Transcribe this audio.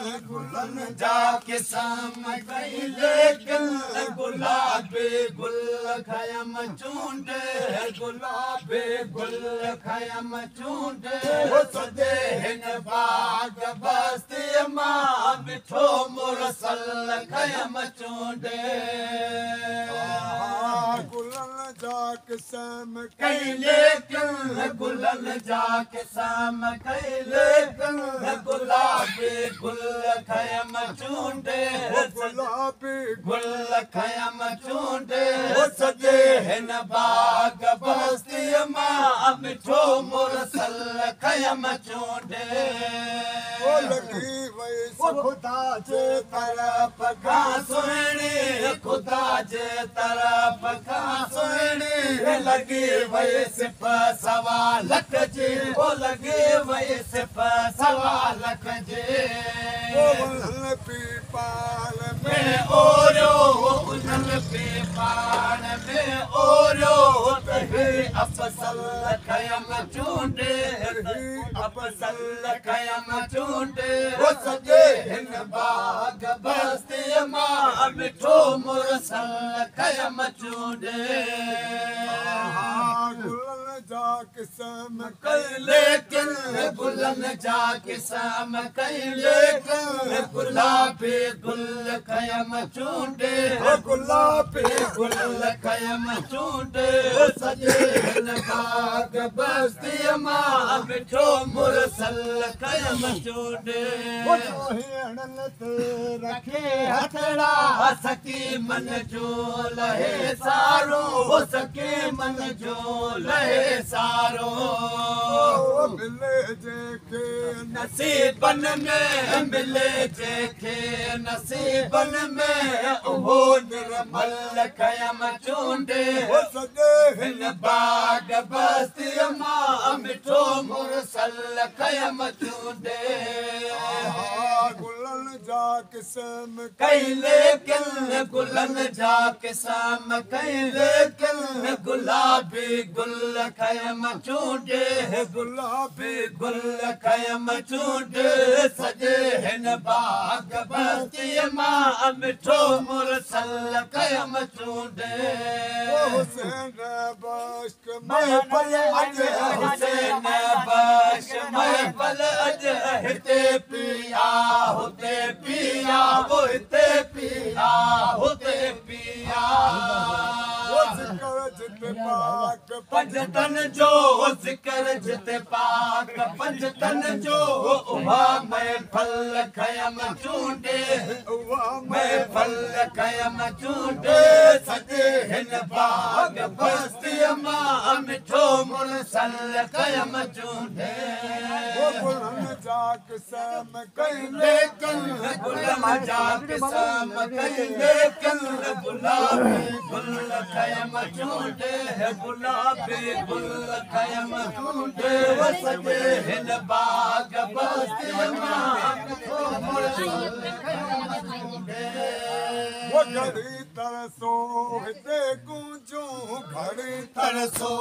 गुलन जा किस्म कई लेकिन गुलाबी गुल खयम चूंडे गुलाबी गुल खयम चूंडे सजे हिन बाग बस्ती मां मिठो मुरसल खयम चूंडे गुलन जा किस्म कई लेकिन गुलन जा किस्म कई लेकिन गुलाबी गुल खयम चूंडे गुलाबी गुल खयम चूंडे सजे हिन बाग बस्ती मां मिठो मुरसल खयम चूंडे लगी वई खुदा जे तरफ खां सुहिणी खुदा जे तरफ खां सुहिणी लॻी वई सिफ़ सवा लख जी ओ लॻी वई सिफ़ सवा लख जी पी पाल में ओरियो उन्हन पी पाण में ओरियो त ही अफ़सल खयम चूंडे अफ़सल खयम चूंडे सजे हिन बाग बस्ती मां मिठो मुरसल खयम चूंडे गुलन जा किस्म कई लेकिन गुलन जा किस्म कई लेकिन गुलाबी गुल खयम चूंडे गुलाबी गुल खयम चूंडे सजे हिन बाग बस्ती मां मिठो मुरसल खयम चूंडे रखे हथड़ा सकी मन जो लहे सारो सके मन जो लहे सारो मिले जेके नसीबन में मिले जेके नसीबन में उहो निर्मल खयम चूंडे सजे हिन बाग बस्ती मां मिठो मुरसल खयम चूंडे गुलन जा किस्म कई लेकिन गुलन जा किस्म कई लेकिन गुलाबी गुल खयम चूंडे गुलाबी गुल खयम चूंडे सजे हिन बाग बस्ती मां मिठो मुरसल खयम चूंडे हुसैन बश्क महफल अज हुसैन बश्क महफल अज हिते पिया हुते पिया वो हिते पिया हुते पिया जिते पाक पंजतन जो ज़िक्र जिते पाक पंजतन जो उहा महफल खयम चूंडे महफल खयम चूंडे सजे हिन बाग बस्ती मां मिठो मुरसल खयम चूंडे गुलन जा किस्म कई लेकिन गुलन जा किस्म कई लेकिन गुलाबी गुल खयम चूंडे गुलाबी गुल खयम चूंडे सजे हिन बाग बस्ती मां मिठो मुरसल खयम चूंडे घड़ी तरसो हिते गूंजूं घड़ी तरसो